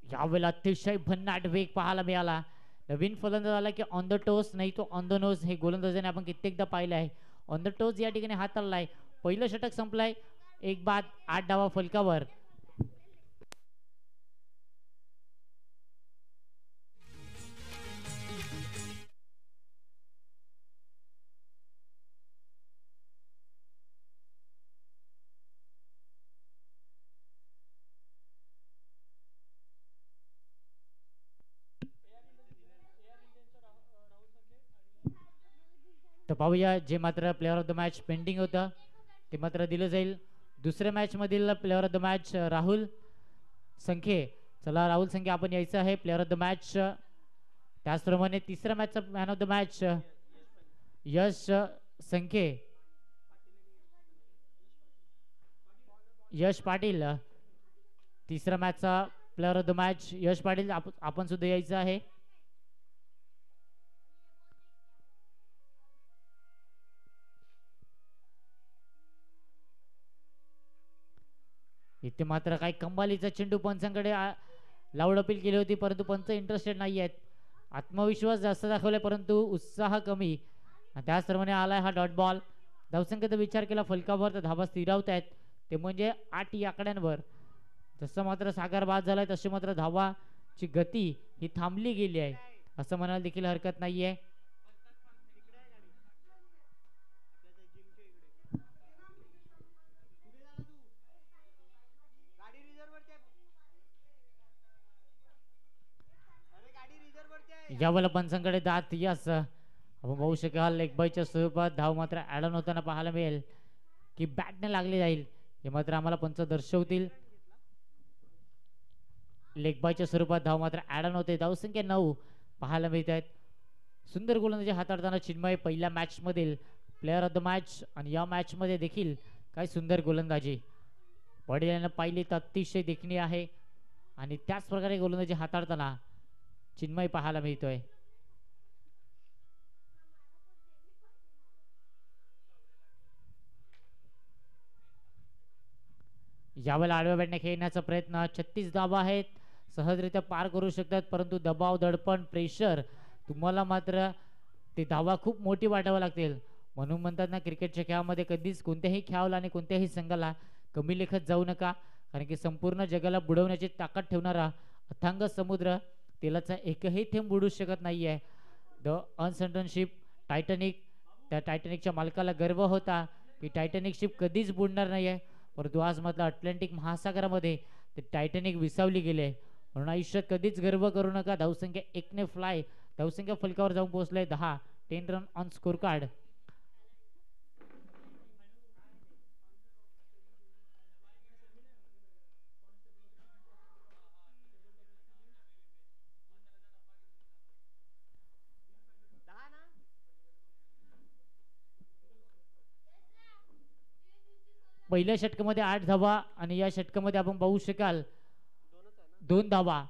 Speaker 1: यावेळेला अतिशय भन्नाट वेग पाहायला मिळाला. नवीन फलंदाज आला की ऑन द टोस नाही तो ऑन द नोज हे गोलंदाजाने आपण कित्येकदा पाहिलं आहे. ऑन द टोस या ठिकाणी हात आलाय. पहिलं षटक संपलाय. 1 बाद 8 धावा फलकावर. तर पाहूया जे मात्र player of the match pending होतं ते मात्र दिलं जाईल. दुसऱ्या मॅच मधील player of the match Rahul Sankhe. चला राहुल संखे आपण यायचं आहे प्लेअर ऑफ द मॅच. त्याचप्रमाणे तिसऱ्या मॅचचा मॅन ऑफ द मॅच यश संखे, यश पाटील. तिसऱ्या मॅचचा प्लेअर ऑफ द मॅच यश पाटील आपण सुद्धा यायचं आहे. इथे मात्र काही कमालीचा चेंडू पंचांकडे लावड अपील केली होती परंतु पंच इंटरेस्टेड नाही आहेत. आत्मविश्वास जास्त दाखवले परंतु उत्साह कमी. त्याचप्रमाणे आलाय हा डॉट बॉल. धावसंख्येचा विचार केला फलकावर तर धाबा स्थिरावत आहेत ते म्हणजे 8 या आकड्यांवर. जसं मात्र सागर बाद झालाय तशी मात्र धावाची गती ही थांबली गेली आहे असं म्हणायला देखील हरकत नाहीये. यावेळेला पंचांकडे दात यस आपण पाहू शकाल. लेग बायच्या स्वरूपात धाव मात्र ॲडन होताना पाहायला मिळेल की बॅटने लागले जाईल हे मात्र आम्हाला पंच दर्शवतील. लेग बायच्या स्वरूपात धाव मात्र ॲडन होते. धावसंख्या 9 पाहायला मिळत आहेत. सुंदर गोलंदाजी हाताळताना चिन्मय पहिल्या मॅच मधील प्लेअर ऑफ द मॅच आणि या मॅच मध्ये देखील काय सुंदर गोलंदाजी वडिलांना पाहिली तर अतिशय देखणी आहे आणि त्याच प्रकारे गोलंदाजी हाताळताना चिन्मय पाहायला मिळतोय. यावेळेला आडव्या बॅटने खेळण्याचा प्रयत्न. 36 धावा आहेत. सहजरित्या पार करू शकतात परंतु दबाव दडपण प्रेशर तुम्हाला मात्र ते धावा खूप मोठी वाटावं लागतील. म्हणून म्हणतात ना क्रिकेटच्या खेळामध्ये कधीच कोणत्याही खेळाला आणि कोणत्याही संघाला कमी लेखत जाऊ नका कारण की संपूर्ण जगाला बुडवण्याची ताकद ठेवणारा अथांग समुद्र तेलाचा एकही थेंब बुडू शकत नाहीये. The uncertain ship Titanic. त्या टायटॅनिकच्या मालकाला गर्व होता की टायटॅनिक शिप कधीच बुडणार नाहीये परंतु आज मात्र अटलांटिक महासागरामध्ये ते टायटॅनिक विसावली गेले. म्हणून आयुष्यात कधीच गर्व करू नका. धावसंख्या 1 ने फ्लाय. धावसंख्या फलकावर जाऊन पोहोचले 10. 10 रन ऑन स्कोर कार्ड. पहिल्या षटकामध्ये 8 धावा आणि या षटकामध्ये आपण पाहू शकाल 2 धावा.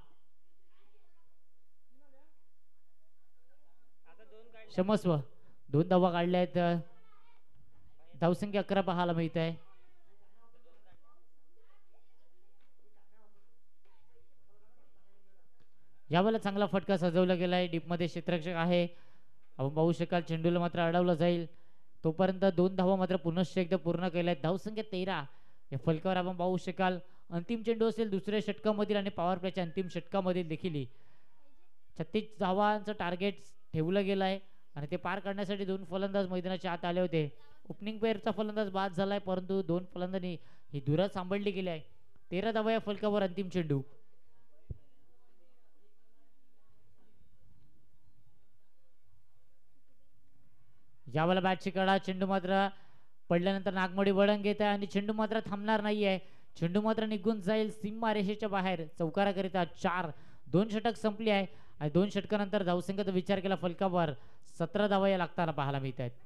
Speaker 1: क्षमस्व 2 धावा काढल्या आहेत. धावसंख्या 11 पाहायला मिळत आहे. यावेळेला चांगला फटका सजवला गेलाय. डीप मध्ये क्षेत्ररक्षक आहे. आपण पाहू शकाल चेंडूला मात्र अडवलं जाईल तोपर्यंत 2 धावा मात्र पुनश्च एकदा पूर्ण केल्या. धावसंख्या 13 या फलकावर आपण पाहू शकाल. अंतिम चेंडू असेल दुसऱ्या षटकामधील आणि पॉवर प्लेच्या अंतिम षटकामधील देखील 36 धावांचं टार्गेट ठेवलं गेलं आहे आणि ते पार करण्यासाठी 2 फलंदाज मैदानाच्या आत आले होते. ओपनिंग पेअरचा फलंदाज बाद झालाय परंतु 2 फलंदाजांनी ही धुरा सांभाळली गेली आहे. 13 धावा या फलकावर अंतिम चेंडू. यावेळेला बॅटची कडा. चेंडू मात्र पडल्यानंतर नागमोडी वळण घेत आहे आणि चेंडू मात्र थांबणार नाहीये. चेंडू मात्र निघून जाईल सीमा रेषेच्या बाहेर. चौकाराकरिता 4. 2 षटक संपली आहे आणि 2 षटकानंतर धावसंख्येचा विचार केला फलकावर 17 धावा या लागताना पाहायला मिळत आहेत.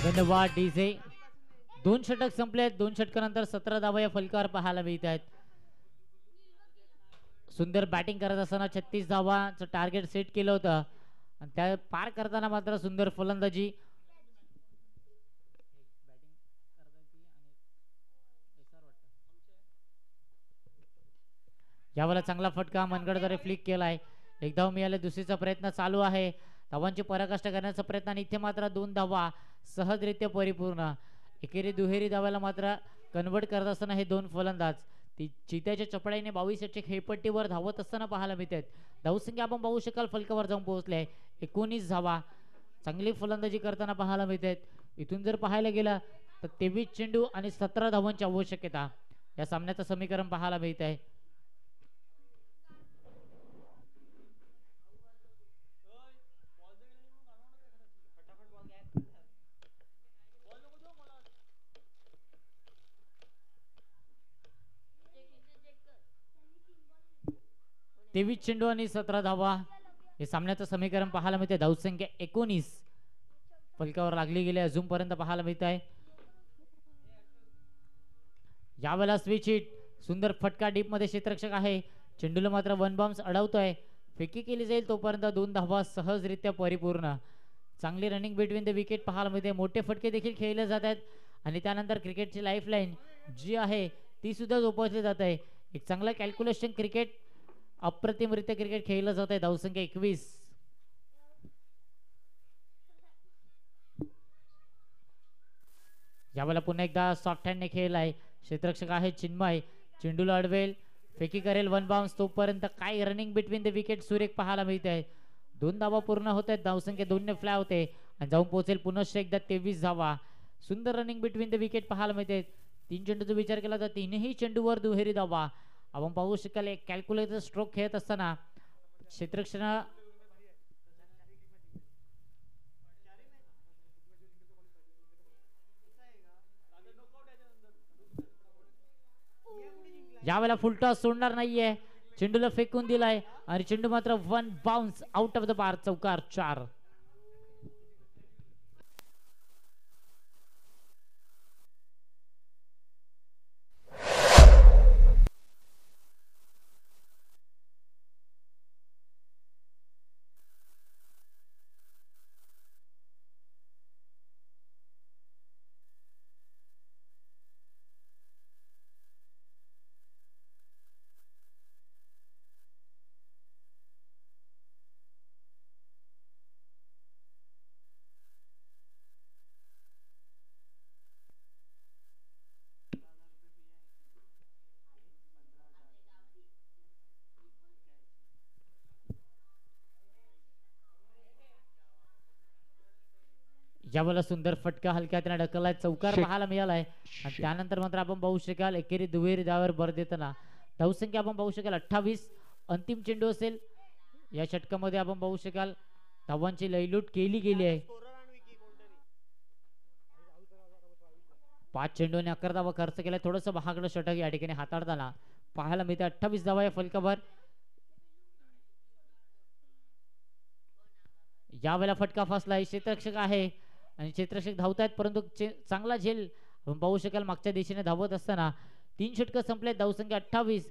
Speaker 1: धन्यवाद डीजे. 2 षटक संपले आहेत. 2 षटकानंतर 17 धावा या फलकावर पाहायला मिळत आहेत. सुंदर बॅटिंग करत असताना 36 धावांचं टार्गेट सेट केलं होतं आणि त्या पार करताना मात्र सुंदर फलंदाजी. यावेळेला चांगला फटका मनगडद्वारे फ्लिक केलाय. एक धाव मिळाले. दुसरीचा प्रयत्न चालू आहे. धावांची पराकाष्ठा करण्याचा प्रयत्न आणि इथे मात्र 2 धावा सहजरित्या परिपूर्ण. एकेरी दुहेरी धावाला मात्र कन्वर्ट करत असताना हे 2 फलंदाज ती चित्याच्या चपळाईने 22 च्या खेळपट्टीवर धावत असताना पाहायला मिळतात. धावसंख्या आपण पाहू शकाल फलकावर जाऊन पोहोचले 19 धावा. चांगली फलंदाजी करताना पाहायला मिळतात. इथून जर पाहायला गेलं तर 23 चेंडू आणि 17 धावांची आवश्यकता या सामन्याचं समीकरण पाहायला मिळत आहे. तेवीस चेंडू आणि 17 धावा हे सामन्याचं समीकरण पाहायला मिळते. धावसंख्या 19 फलकावर लागली गेली अजूनपर्यंत पाहायला मिळत आहे. यावेळेला स्विच हिट. सुंदर फटका डीप मध्ये क्षेत्ररक्षक आहे. चेंडूला मात्र 1 बाउन्स अडवतोय. फेकी केली जाईल तोपर्यंत 2 धावा सहजरित्या परिपूर्ण. चांगली रनिंग बिटवीन द विकेट पाहायला मिळते. मोठे फटके देखील खेळले जात आहेत आणि त्यानंतर क्रिकेटची लाईफलाईन जी आहे ती सुद्धा जोपासली जात आहे. एक चांगला कॅल्क्युलेशन क्रिकेट अप्रतिमरित्या क्रिकेट खेळलं जात आहे. धावसंख्या 21. यावेळेला पुन्हा एकदा सॉफ्ट हँडने खेळलाय. क्षेत्ररक्षक आहे चिन्मय. चेंडूला अडवेल. फेकी करेल 1 बाउन्स. तोपर्यंत काय रनिंग बिटवीन द विकेट सुरेख पाहायला मिळत आहे. 2 धावा पूर्ण होत आहेत. धावसंख्या 2 ने फ्लाय होते आणि जाऊन पोहोचेल पुनश्च एकदा 23 धावा. सुंदर रनिंग बिटवीन द विकेट पाहायला मिळते. 3 चेंडूचा विचार केला तर 3ही चेंडूवर दुहेरी धावा. आपण पाहू शकाल एक कॅल्क्युलेटर स्ट्रोक खेळत असताना क्षेत्ररक्षण यावेळेला फुलटॉस सोडणार नाहीये. चेंडूला फेकून दिलाय आणि चेंडू मात्र 1 bounce out of the bar. चौकार 4. यावेळेला सुंदर फटका हलक्यात ढकललाय. चौकार पाहायला मिळालाय आणि त्यानंतर मात्र आपण पाहू शकाल एकेरी दुहेरी धावावर भर देताना धावसंख्या आपण पाहू शकाल 28. अंतिम चेंडू असेल या षटकामध्ये. आपण पाहू शकाल धावांची लयलूट केली गेली आहे. 5 चेंडूने 11 धावा खर्च केला. थोडस महागडं षटक या ठिकाणी हाताळताना पाहायला मिळते. 28 धावा या फलकावर. यावेळेला फटका फसलाय. क्षेत्ररक्षक आहे आणि क्षेत्ररक्षक धावतायत परंतु चांगला झेल आपण पाहू शकाल. मागच्या दिशेने धावत असताना 3 षटकं संपले. धावसंख्या 28.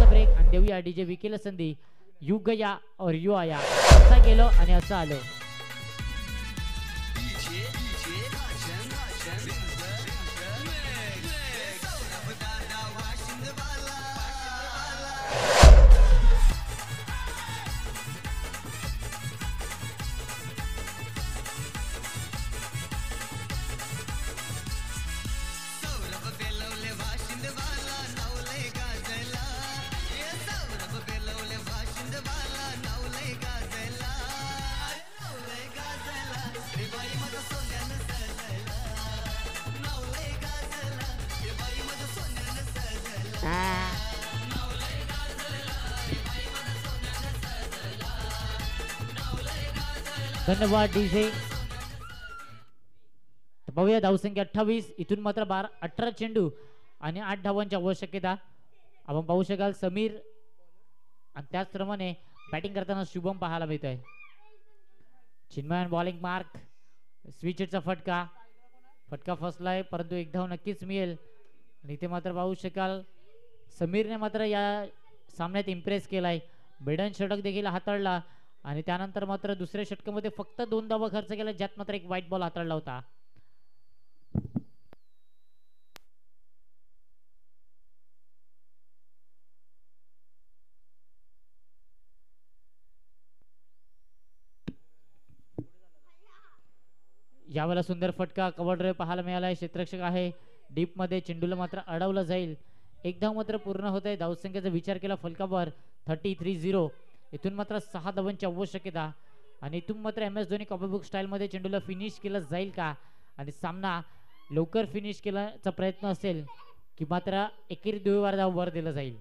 Speaker 1: ब्रेक आणि देऊया डीजे विकेल संधी. यू गया और यू आया. असा गेलो आणि असं आलो. धन्यवाद डीजे. पाहूया धावसंख्या 28. इथून मात्र 18 चेंडू आणि 8 धावांची आवश्यकता. आपण पाहू शकाल समीर आणि त्याचप्रमाणे बॅटिंग करताना शुभम पाहायला मिळत आहे. Chinmay bowling mark. स्विचचा फटका फसलाय परंतु 1 धाव नक्कीच मिळेल. आणि इथे मात्र पाहू शकाल समीरने मात्र या सामन्यात इम्प्रेस केलाय. बेडन षटक देखील हाताळला आणि त्यानंतर मात्र दुसऱ्या षटकामध्ये फक्त 2 धावा खर्च केला, ज्यात मात्र एक व्हाईट बॉल हाताळला होता. यावेळेला सुंदर फटका कव्हर ड्राइव्ह पाहायला मिळाला. क्षेत्ररक्षक आहे डीप मध्ये, चेंडूला मात्र अडवलं जाईल. एक धाव मात्र पूर्ण होत आहे. धावसंख्येचा विचार केला फलकावर 33-0. इथून मात्र 6 धावांची आवश्यकता आणि इथून मात्र M S Dhoni copybook style मध्ये चेंडूला फिनिश केलं जाईल का आणि सामना लवकर फिनिश केल्याचा प्रयत्न असेल की मात्र एकेरी 2 धाव वर दिलं जाईल.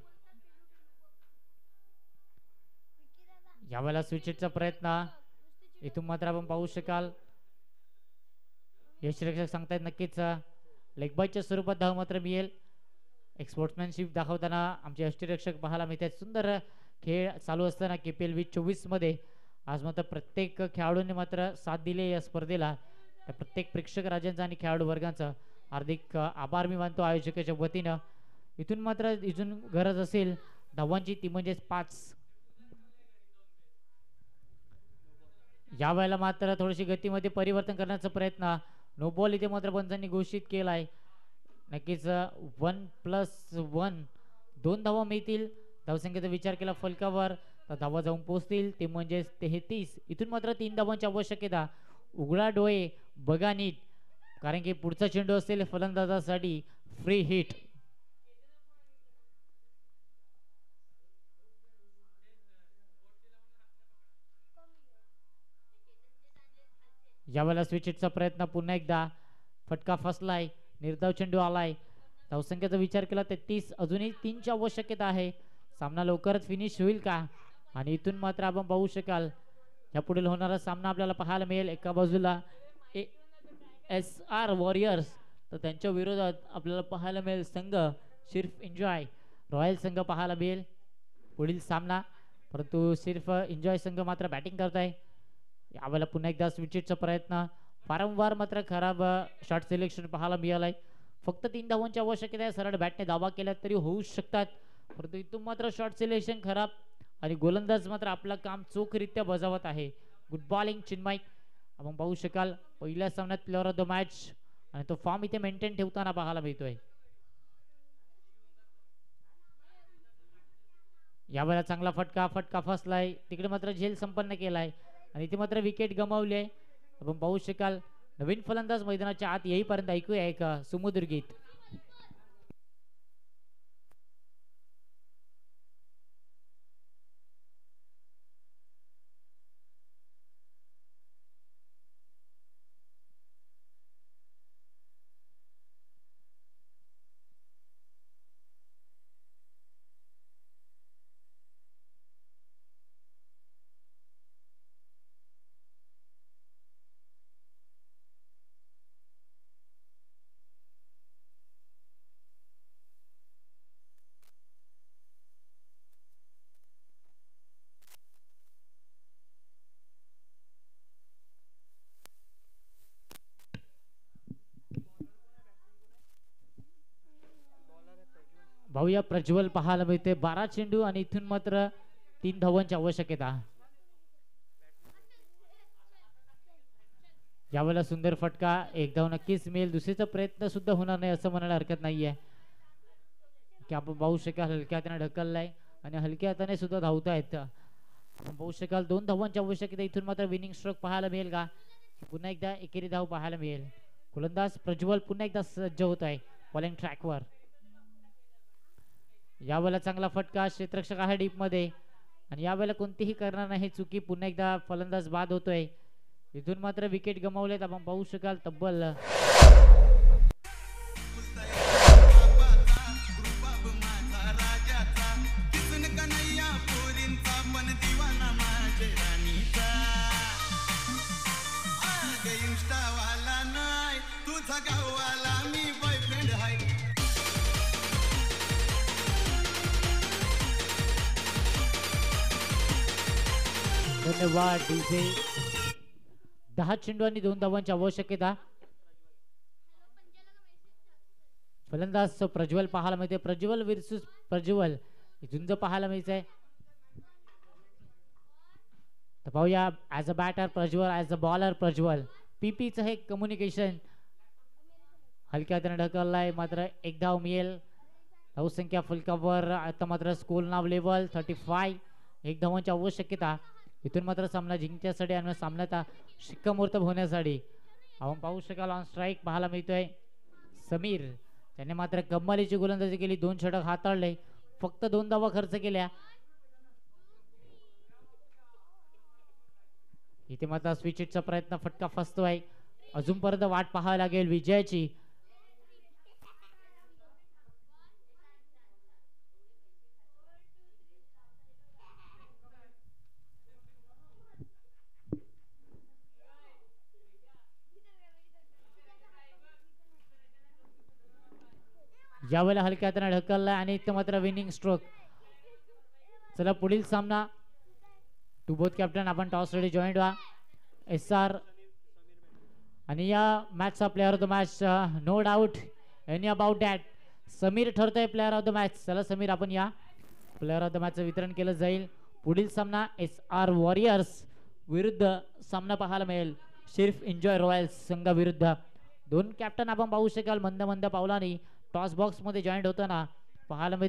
Speaker 1: यावेळेला स्विचचा प्रयत्न इथून मात्र आपण पाहू शकाल. यष्टीरक्षक सांगतायत नक्कीच लेग बायच्या स्वरूपात धाव मात्र मिळेल. एक स्पोर्ट्समॅनशिप दाखवताना आमचे यष्टीरक्षक पाहायला मिळतात. सुंदर खेळ चालू असताना KPL 2024 मध्ये आज मात्र प्रत्येक खेळाडूंनी मात्र साथ दिली या स्पर्धेला. त्या प्रत्येक प्रेक्षक राजांचा आणि खेळाडू वर्गांचा हार्दिक आभार मी मानतो आयोजकाच्या वतीनं. इथून मात्र इथून गरज असेल धावांची ती म्हणजे 5. या वेळेला मात्र थोडीशी गतीमध्ये परिवर्तन करण्याचा प्रयत्न. नो बॉल इथे मात्र पंचांनी घोषित केलाय. नक्कीच 1+1 2 धावा मिळतील. धावसंख्येचा विचार केला फलकावर तर धावा जाऊन पोहोचतील ते म्हणजे 33. इथून मात्र 3 धावांची आवश्यकता. उघडा डोळे बघा नीट, कारण की पुढचा चेंडू असेल फलंदाजासाठी फ्री हिट. यावेळेला स्विच हिटचा प्रयत्न पुन्हा एकदा. फटका फसलाय, निर्धाव चेंडू आलाय. धावसंख्येचा विचार केला 33. अजूनही 3ची आवश्यकता आहे. सामना लवकरच फिनिश होईल का आणि इथून मात्र आपण पाहू शकाल या पुढील होणारा सामना आपल्याला पाहायला मिळेल. एका बाजूला SR वॉरियर्स तर त्यांच्या विरोधात आपल्याला पाहायला मिळेल संघ सिर्फ एन्जॉय रॉयल संघ पाहायला मिळेल पुढील सामना. परंतु सिर्फ एन्जॉय संघ मात्र बॅटिंग करत आहे. यावेळेला पुन्हा एकदा स्विचचा प्रयत्न. वारंवार मात्र खराब शॉट सिलेक्शन पाहायला मिळालाय. फक्त 3 धावांची आवश्यकता आहे. सरळ बॅटने धावा केल्या तरी होऊ शकतात, परंतु इथून मात्र शॉट सिलेक्शन खराब आणि गोलंदाज मात्र आपलं काम चोखरित्या बजावत आहे. Good bowling Chinmay. आपण पाहू शकाल पहिल्या सामन्यात प्लेअर ऑफ द मॅच आणि तो फॉर्म इथे मेंटेन ठेवताना पाहायला मिळतोय. यावेळेला चांगला फटका फसलाय. तिकडे मात्र झेल संपन्न केलाय आणि इथे मात्र विकेट गमावली आहे. आपण पाहू शकाल नवीन फलंदाज मैदानाच्या आत येईपर्यंत ऐकूया एक सुमधुर गीत. भाऊया प्रज्वल पाहायला मिळते. 12 चेंडू आणि इथून मात्र 3 धावांची आवश्यकता. यावेळेला सुंदर फटका. 1 धाव नक्कीच मिळेल. दुसरीचा प्रयत्न सुद्धा होणार नाही असं म्हणायला हरकत नाहीये की आपण पाहू शकाल हलक्या हाताने ढकललाय आणि हलक्या हाताने सुद्धा धावतायत. आपण पाहू शकाल 2 धावांची आवश्यकता. इथून मात्र विनिंग स्ट्रोक पाहायला मिळेल का, पुन्हा एकदा एकेरी धाव पाहायला मिळेल. गोलंदाज प्रज्वल पुन्हा एकदा सज्ज होत आहे बॉलिंग ट्रॅकवर. यावेळेला चांगला फटका. क्षेत्ररक्षक आहे डीप मध्ये आणि यावेळेला कोणतीही करणार नाही चुकी. पुन्हा एकदा फलंदाज बाद होतोय. इथून मात्र विकेट गमावलेत. आपण पाहू शकाल तब्बल धन्यवाद डीजे. 10 चेंडू आणि 2 धावांची आवश्यकता. फलंदाज प्रज्वल पाहायला मिळते. प्रज्वल वर्सेस प्रज्वल झुंज पाहायला मिळते. तर पाहूया as a batter Prajwal, as a bowler Prajwal. पीपीचं हे कम्युनिकेशन हलक्या हाताने ढकललाय, मात्र एक धाव मिळेल. धावसंख्या फलकावर आता मात्र स्कोर नाव लेवल 35. एक धावांची आवश्यकता. इथून मात्र सामना जिंकण्यासाठी आणि सामन्याचा शिक्कामोर्तब होण्यासाठी आपण पाहू शकाल ऑन स्ट्राईक पाहायला मिळतोय समीर. त्याने मात्र कमालीची गोलंदाजी केली, 2 षटक हाताळले, फक्त 2 धावा खर्च केल्या. इथे मात्र स्विच हिटचा प्रयत्न, फटका फसतोय. अजूनपर्यंत वाट पाहावी लागेल विजयाची. यावेळेला हलक्या हाताने ढकललाय आणि इथं मात्र विनिंग स्ट्रोक. चला पुढील सामना टू बोथ कॅप्टन आपण टॉस रेडी जॉईंट व्हा. SR आणि या मॅचचा player of the match no doubt any about that Sameer ठरतोय प्लेअर ऑफ द मॅच. चला समीर आपण या प्लेअर ऑफ द मॅचचं वितरण केलं जाईल. पुढील सामना SR वॉरियर्स विरुद्ध सामना पाहायला मिळेल शिर्फ एन्जॉय रॉयल्स संघाविरुद्ध. 2 कॅप्टन आपण पाहू शकाल मंद मंद पावलांनी टॉस बॉक्स मध्ये जॉईंट होताना पाहायला मिळेल.